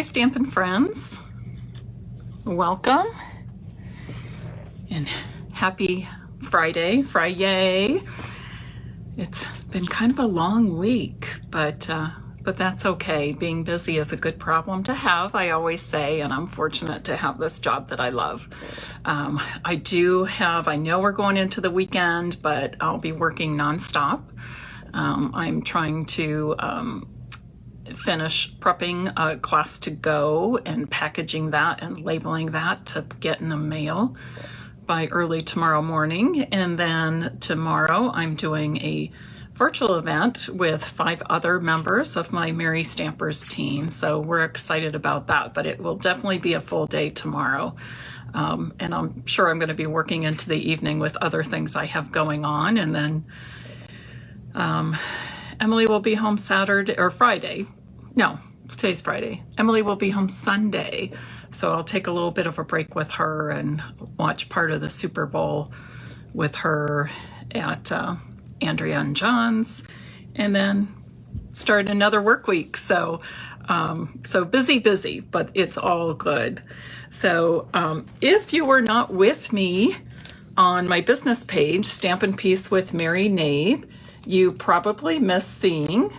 Stampin' Friends. Welcome and happy Friday. It's been kind of a long week, but that's okay. Being busy is a good problem to have, I always say, and I'm fortunate to have this job that I love. I know we're going into the weekend, but I'll be working nonstop. I'm trying to finish prepping a class to go and packaging that and labeling that to get in the mail by early tomorrow morning. And then tomorrow I'm doing a virtual event with 5 other members of my Merry Stampers team. So we're excited about that, but it will definitely be a full day tomorrow. And I'm sure I'm going to be working into the evening with other things I have going on. And then Emily will be home Friday. No, today's Friday. Emily will be home Sunday. So I'll take a little bit of a break with her and watch part of the Super Bowl with her at Andrea and John's, and then start another work week. So busy, but it's all good. So if you were not with me on my business page, Stampin' Piece with Mary Nabe, you probably missed seeing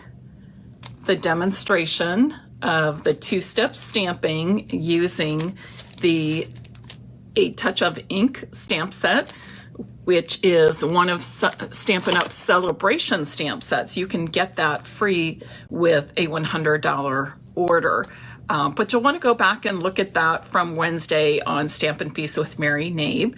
the demonstration of the 2-step stamping using the A Touch of Ink stamp set, which is one of Stampin' Up's celebration stamp sets. You can get that free with a $100 order. But you'll want to go back and look at that from Wednesday on Stampin' Piece with Mary Nabe.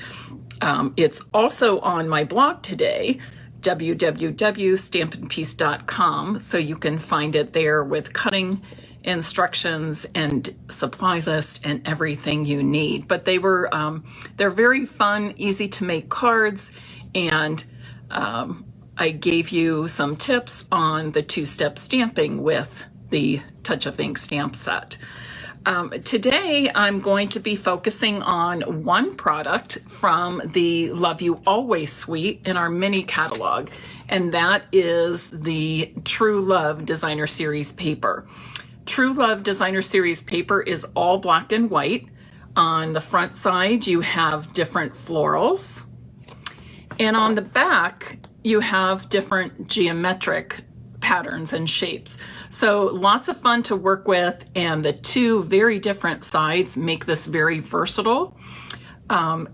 It's also on my blog today, www.stampinpiece.com, so you can find it there with cutting instructions and supply list and everything you need. But they're very fun, easy to make cards, and I gave you some tips on the 2-step stamping with the Touch of Ink stamp set. Today, I'm going to be focusing on one product from the Love You Always suite in our mini catalog, and that is the True Love Designer Series paper. True Love Designer Series paper is all black and white. On the front side, you have different florals, and on the back, you have different geometric patterns and shapes. So lots of fun to work with, and the 2 very different sides make this very versatile.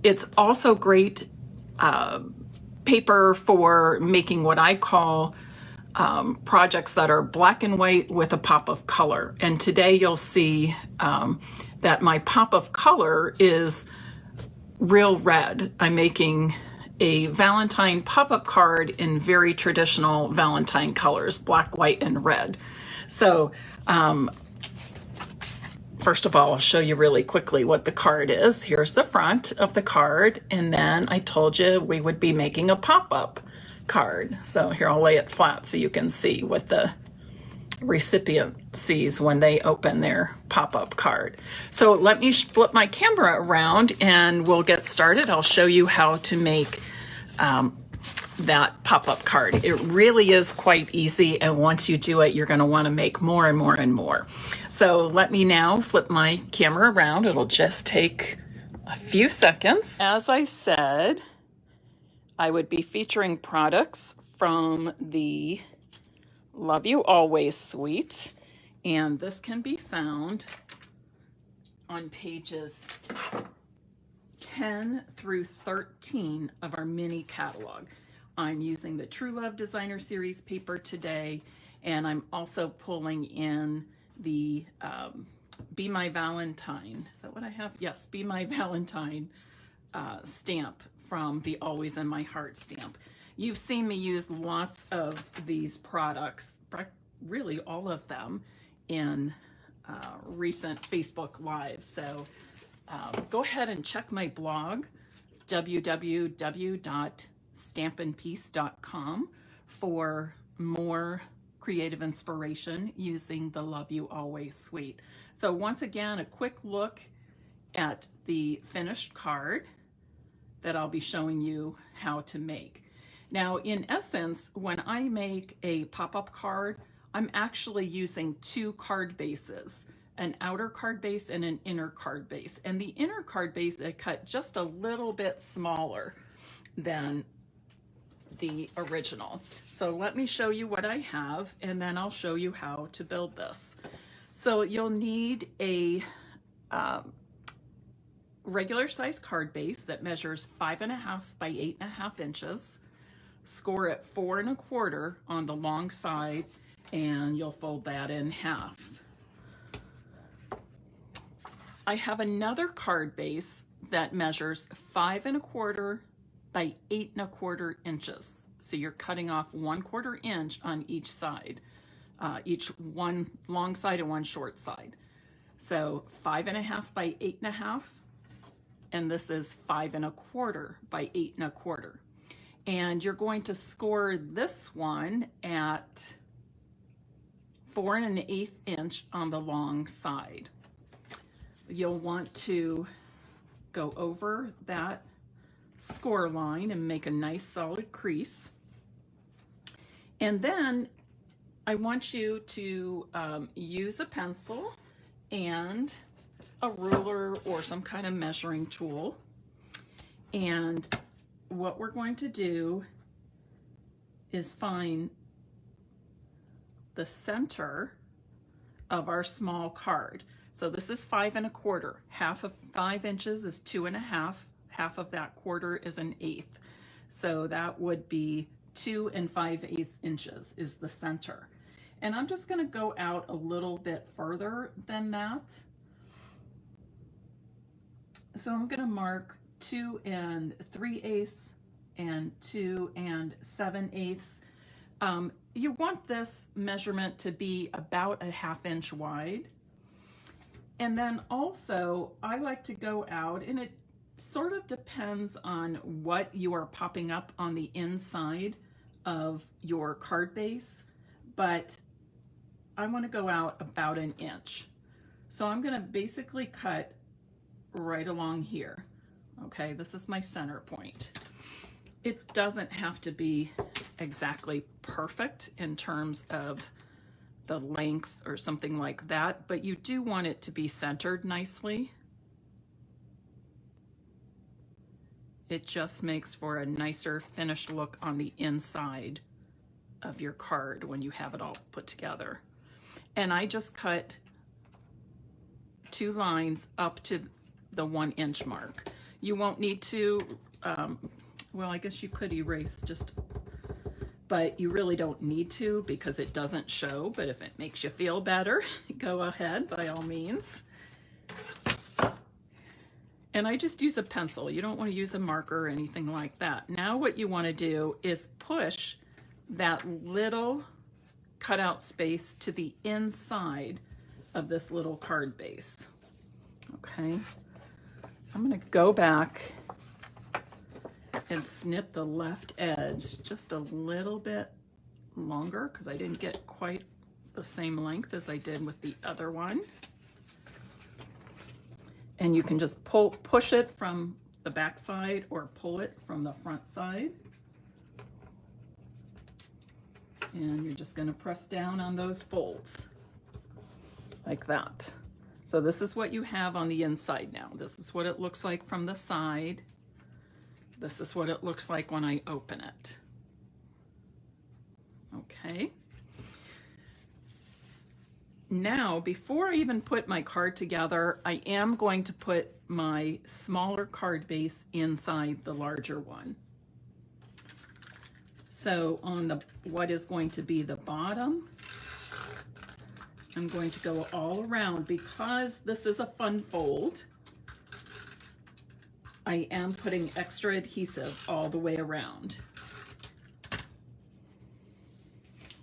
It's also great paper for making what I call projects that are black and white with a pop of color. And today you'll see that my pop of color is real red. I'm making a Valentine pop-up card in very traditional Valentine colors, black, white, and red. So first of all, I'll show you really quickly what the card is. Here's the front of the card, and then I told you we would be making a pop-up card. So here, I'll lay it flat so you can see what the recipient sees when they open their pop-up card. So let me flip my camera around and we'll get started. I'll show you how to make that pop-up card. It really is quite easy, and once you do it, you're going to want to make more and more and more. So let me now flip my camera around. It'll just take a few seconds. As I said, I would be featuring products from the Love You Always suite, and this can be found on pages 10 through 13 of our mini catalog. I'm using the True Love Designer Series paper today, and I'm also pulling in the Be My Valentine. Is that what I have? Yes, Be My Valentine stamp from the Always in My Heart stamp. You've seen me use lots of these products, really all of them, in recent Facebook Lives. So go ahead and check my blog, www.stampinpiece.com, for more creative inspiration using the Love You Always suite. So once again, a quick look at the finished card that I'll be showing you how to make. Now, in essence, when I make a pop-up card, I'm actually using 2 card bases. an outer card base and an inner card base. And the inner card base I cut just a little bit smaller than the original. So let me show you what I have, and then I'll show you how to build this. So you'll need a regular size card base that measures 5.5 by 8.5 inches. Score at 4 1/4 on the long side, and you'll fold that in half. I have another card base that measures 5 1/4 by 8 1/4 inches. So you're cutting off 1/4 inch on each side, each one long side and one short side. So 5.5 by 8.5, and this is 5 1/4 by 8 1/4. And you're going to score this one at 4 1/8 inch on the long side. You'll want to go over that score line and make a nice solid crease. And then I want you to use a pencil and a ruler or some kind of measuring tool. And what we're going to do is find the center of our small card. So this is 5 1/4. Half of 5 inches is 2.5. Half of that quarter is 1/8. So that would be 2 5/8 inches is the center. And I'm just going to go out a little bit further than that. So I'm going to mark 2 3/8 and 2 7/8. You want this measurement to be about a 1/2 inch wide. And then also I like to go out, and it sort of depends on what you are popping up on the inside of your card base, but I want to go out about 1 inch. So I'm going to basically cut right along here. Okay, this is my center point. It doesn't have to be exactly perfect in terms of the length or something like that, but you do want it to be centered nicely. It just makes for a nicer finished look on the inside of your card when you have it all put together. And I just cut 2 lines up to the 1 inch mark. You won't need to, well, I guess you could erase just, but you really don't need to because it doesn't show. But if it makes you feel better, go ahead by all means. And I just use a pencil. You don't want to use a marker or anything like that. Now what you want to do is push that little cutout space to the inside of this little card base. Okay, I'm going to go back and snip the left edge just a little bit longer because I didn't get quite the same length as I did with the other one. And you can just push it from the back side or pull it from the front side. And you're just going to press down on those folds like that. So this is what you have on the inside now. This is what it looks like from the side. This is what it looks like when I open it. Okay. Now, before I even put my card together, I am going to put my smaller card base inside the larger one. So on the what is going to be the bottom, I'm going to go all around. Because this is a fun fold, I am putting extra adhesive all the way around.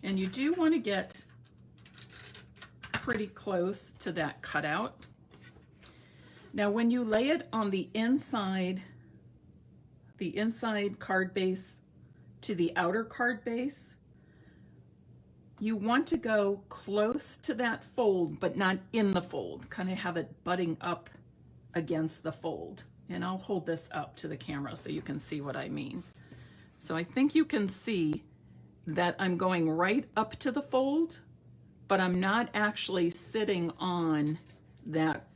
And you do want to get pretty close to that cutout. Now when you lay it on the inside card base to the outer card base, you want to go close to that fold, but not in the fold. Kind of have it butting up against the fold. And I'll hold this up to the camera so you can see what I mean. So I think you can see that I'm going right up to the fold, but I'm not actually sitting on that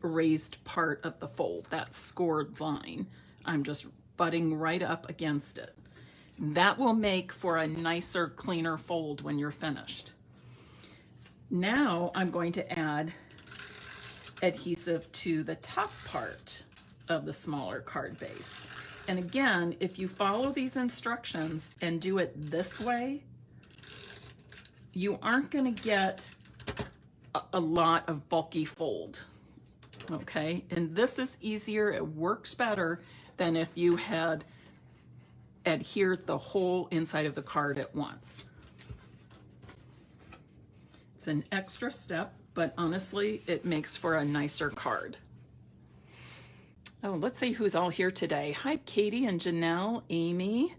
raised part of the fold, that scored line. I'm just butting right up against it. That will make for a nicer, cleaner fold when you're finished. Now I'm going to add adhesive to the top part of the smaller card base. And again, if you follow these instructions and do it this way, you aren't going to get a lot of bulky fold. Okay, and this is easier, it works better than if you had adhered the whole inside of the card at once. It's an extra step, but honestly, it makes for a nicer card. Oh, let's see who's all here today. Hi, Katie and Janelle, Amy.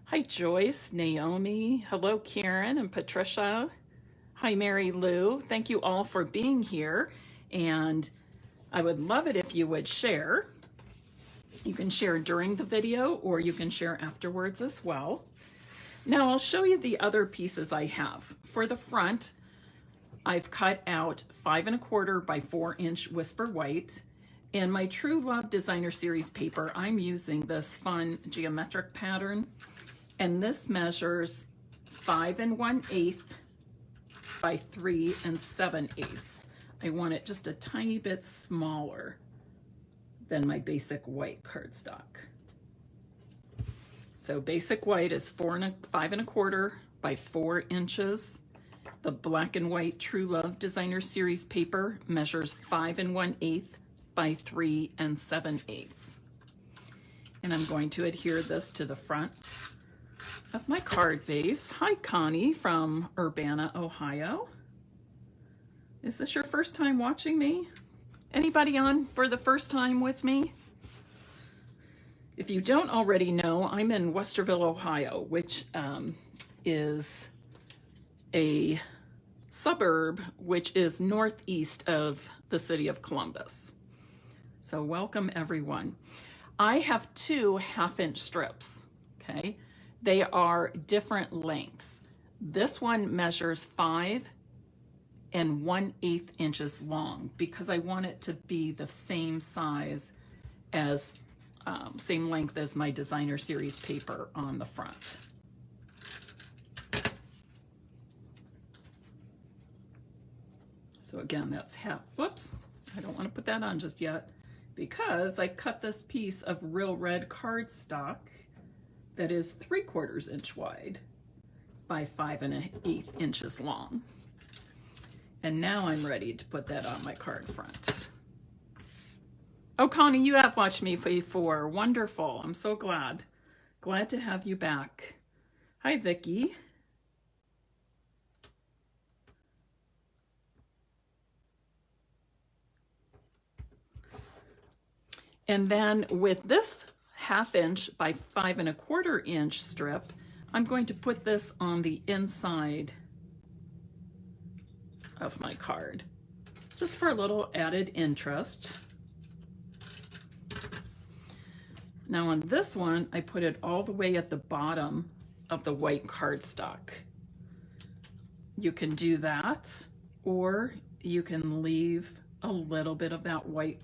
Hi, Joyce, Naomi. Hello, Karen and Patricia. Hi, Mary Lou. Thank you all for being here. And I would love it if you would share. You can share during the video or you can share afterwards as well. Now I'll show you the other pieces I have. For the front, I've cut out 5 1/4 by 4 inch Whisper White. In my True Love Designer Series paper, I'm using this fun geometric pattern, and this measures 5 1/8 by 3 7/8. I want it just a tiny bit smaller than my basic white cardstock. So basic white is 5 1/4 by 4 inches. The black and white True Love Designer Series paper measures 5 1/8 by 3 7/8. And I'm going to adhere this to the front of my card base. Hi, Connie from Urbana, Ohio. Is this your first time watching me? Anybody on for the first time with me? If you don't already know, I'm in Westerville, Ohio, which is a suburb which is northeast of the city of Columbus. So welcome everyone. I have 2 1/2 inch strips, okay? They are different lengths. This one measures 5 1/8 inches long because I want it to be the same size as, same length as my Designer Series paper on the front. So again, that's half, whoops, I don't want to put that on just yet because I cut this piece of real red cardstock that is 3/4 inch wide by 5 1/8 inches long. And now I'm ready to put that on my card front. Oh, Connie, you have watched me before. Wonderful. I'm so glad. Glad to have you back. Hi, Vicki. And then with this 1/2 inch by 5 1/4 inch strip, I'm going to put this on the inside of my card, just for a little added interest. Now on this one, I put it all the way at the bottom of the white cardstock. You can do that, or you can leave a little bit of that white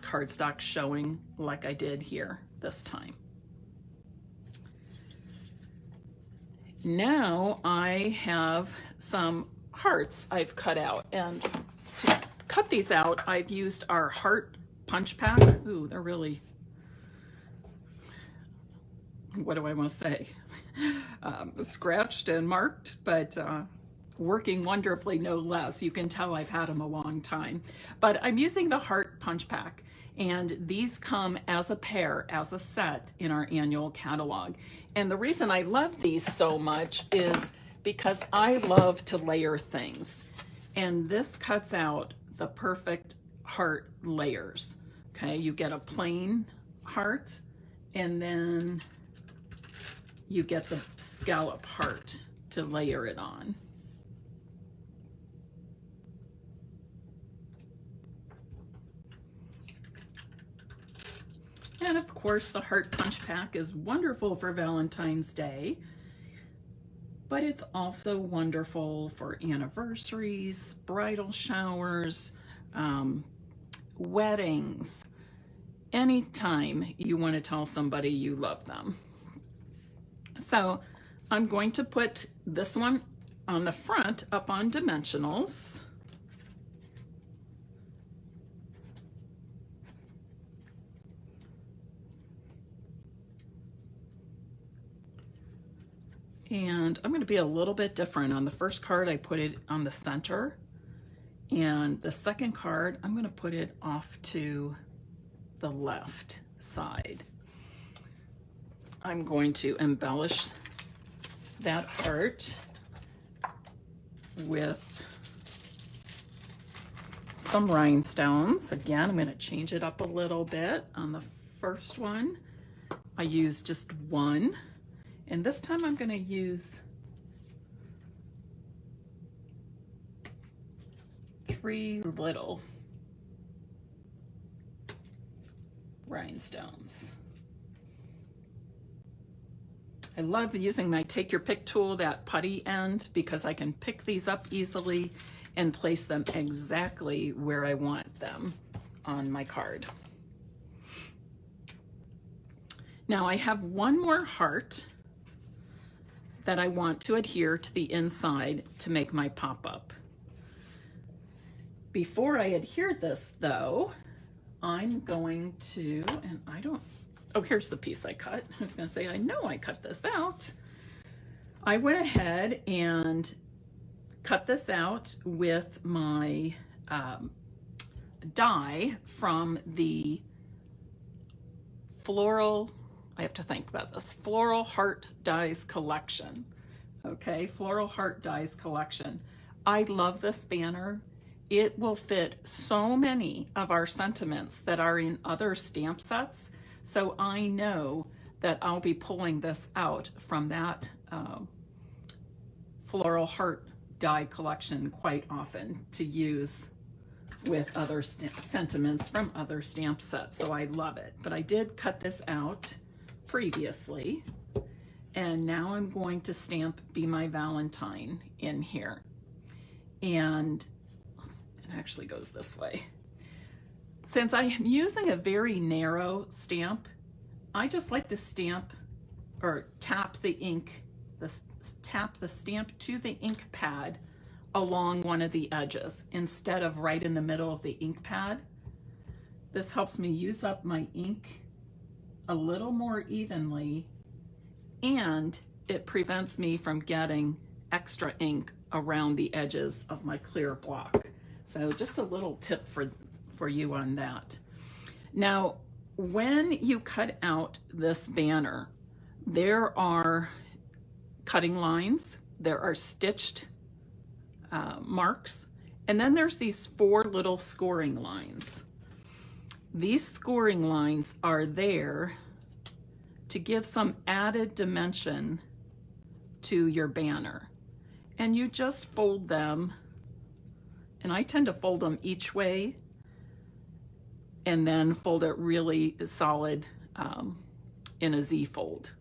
cardstock showing like I did here this time. Now I have some hearts I've cut out, and to cut these out I've used our heart punch pack. Ooh, they're really, what do I want to say, scratched and marked, but working wonderfully no less. You can tell I've had them a long time. But I'm using the heart punch pack, and these come as a pair, as a set in our annual catalog. And the reason I love these so much is because I love to layer things, and this cuts out the perfect heart layers. Okay, you get a plain heart, and then you get the scallop heart to layer it on. And of course, the heart punch pack is wonderful for Valentine's Day. but it's also wonderful for anniversaries, bridal showers, weddings, anytime you want to tell somebody you love them. So I'm going to put this one on the front up on dimensionals. And I'm going to be a little bit different. On the first card, I put it on the center. And the second card, I'm going to put it off to the left side. I'm going to embellish that heart with some rhinestones. Again, I'm going to change it up a little bit. On the first one, I used just one. And this time I'm going to use 3 little rhinestones. I love using my take your pick tool, that putty end, because I can pick these up easily and place them exactly where I want them on my card. Now I have one more heart that I want to adhere to the inside to make my pop-up. Before I adhere this though, I'm going to, and I don't, oh, here's the piece I cut. I was gonna say, I know I cut this out. I went ahead and cut this out with my die from the floral, I have to think about this, Floral Heart Dies collection. Okay, Floral Heart Dies collection. I love this banner. It will fit so many of our sentiments that are in other stamp sets. So I know that I'll be pulling this out from that Floral Heart die collection quite often to use with other sentiments from other stamp sets. So I love it. But I did cut this out previously. And now I'm going to stamp Be My Valentine in here. And it actually goes this way. Since I'm using a very narrow stamp, I just like to stamp or tap the ink, tap the stamp to the ink pad along one of the edges instead of right in the middle of the ink pad. This helps me use up my ink a little more evenly, and it prevents me from getting extra ink around the edges of my clear block. So just a little tip for you on that. Now, when you cut out this banner, there are cutting lines, there are stitched marks, and then there's these 4 little scoring lines. These scoring lines are there to give some added dimension to your banner. And you just fold them, and I tend to fold them each way and then fold it really solid in a Z fold.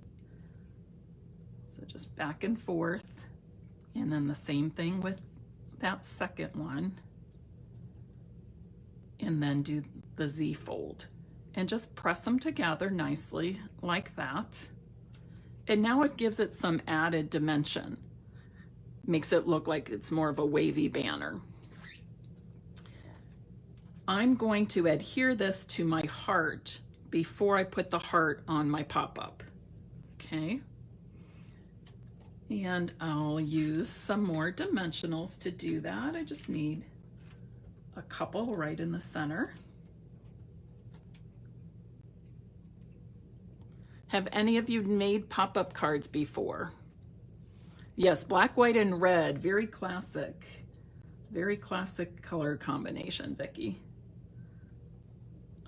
So just back and forth, and then the same thing with that second one, and then do the Z fold and just press them together nicely like that. And now it gives it some added dimension, makes it look like it's more of a wavy banner. I'm going to adhere this to my heart before I put the heart on my pop-up. Okay. And I'll use some more dimensionals to do that. I just need a couple right in the center. Have any of you made pop-up cards before? Yes, black, white, and red. Very classic color combination, Vicki.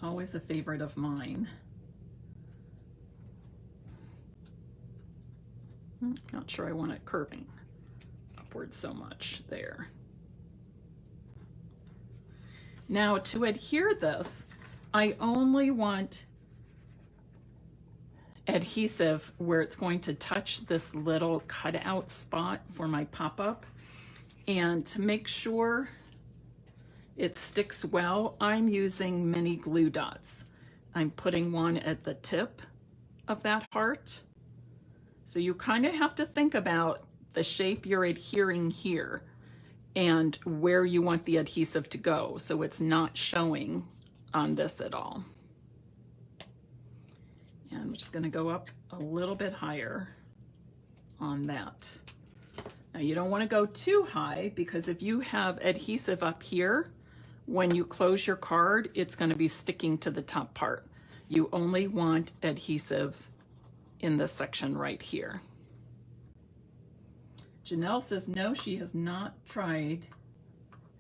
Always a favorite of mine. Not sure I want it curving upward so much there. Now to adhere this, I only want adhesive where it's going to touch this little cutout spot for my pop-up. And to make sure it sticks well, I'm using mini glue dots. I'm putting one at the tip of that heart. So you kind of have to think about the shape you're adhering here and where you want the adhesive to go so it's not showing on this at all. And I'm just going to go up a little bit higher on that. Now you don't want to go too high, because if you have adhesive up here, when you close your card, it's going to be sticking to the top part. You only want adhesive in this section right here. Janelle says no, she has not tried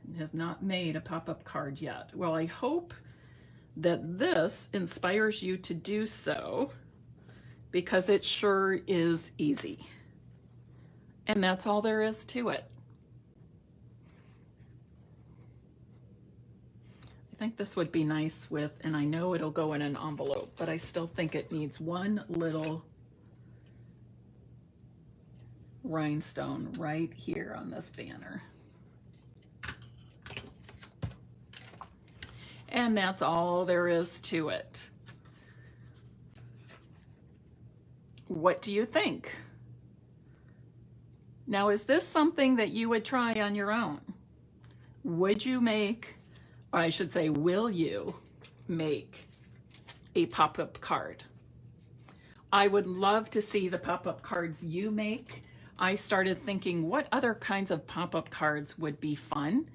and has not made a pop-up card yet. Well, I hope that this inspires you to do so, because it sure is easy. And that's all there is to it. I think this would be nice with, and I know it'll go in an envelope, but I still think it needs one little rhinestone right here on this banner. And that's all there is to it. What do you think? Now, is this something that you would try on your own? Would you make, or I should say, will you make a pop-up card? I would love to see the pop-up cards you make. I started thinking what other kinds of pop-up cards would be fun.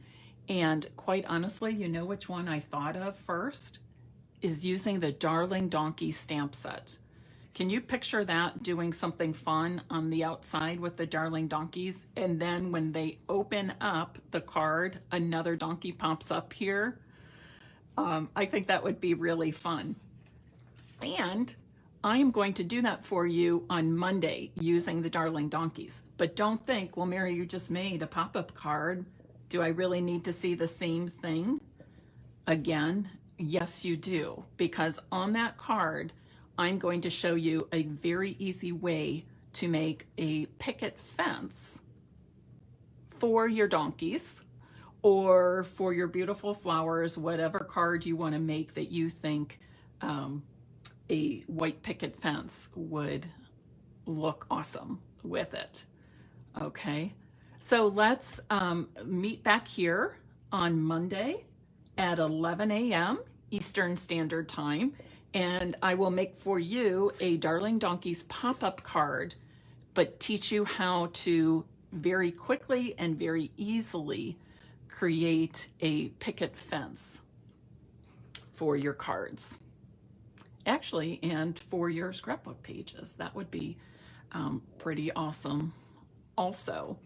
And quite honestly, you know which one I thought of first? Is using the Darling Donkey stamp set. Can you picture that, doing something fun on the outside with the Darling Donkeys, and then when they open up the card, another donkey pops up here? I think that would be really fun. And I am going to do that for you on Monday using the Darling Donkeys. But don't think, well, Mary, you just made a pop-up card. Do I really need to see the same thing again? Yes, you do, because on that card, I'm going to show you a very easy way to make a picket fence for your donkeys or for your beautiful flowers, whatever card you want to make that you think a white picket fence would look awesome with it. Okay, so let's meet back here on Monday at 11 a.m. Eastern Standard Time. And I will make for you a Darling Donkeys pop-up card, but teach you how to very quickly and very easily create a picket fence for your cards. Actually, and for your scrapbook pages. That would be pretty awesome. Also,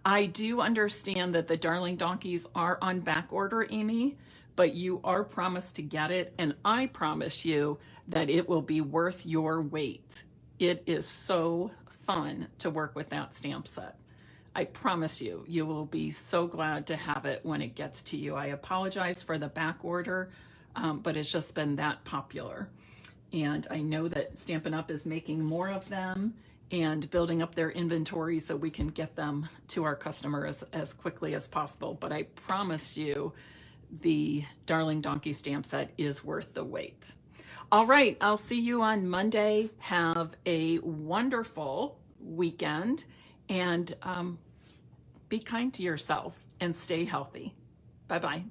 I do understand that the Darling Donkeys are on back order, Amy, but you are promised to get it, and I promise you that it will be worth your wait. It is so fun to work with that stamp set. I promise you, you will be so glad to have it when it gets to you. I apologize for the back order, but it's just been that popular. And I know that Stampin' Up! Is making more of them and building up their inventory so we can get them to our customers as quickly as possible. But I promise you, the Darling Donkey stamp set is worth the wait. All right, I'll see you on Monday. Have a wonderful weekend, and be kind to yourself and stay healthy. Bye-bye.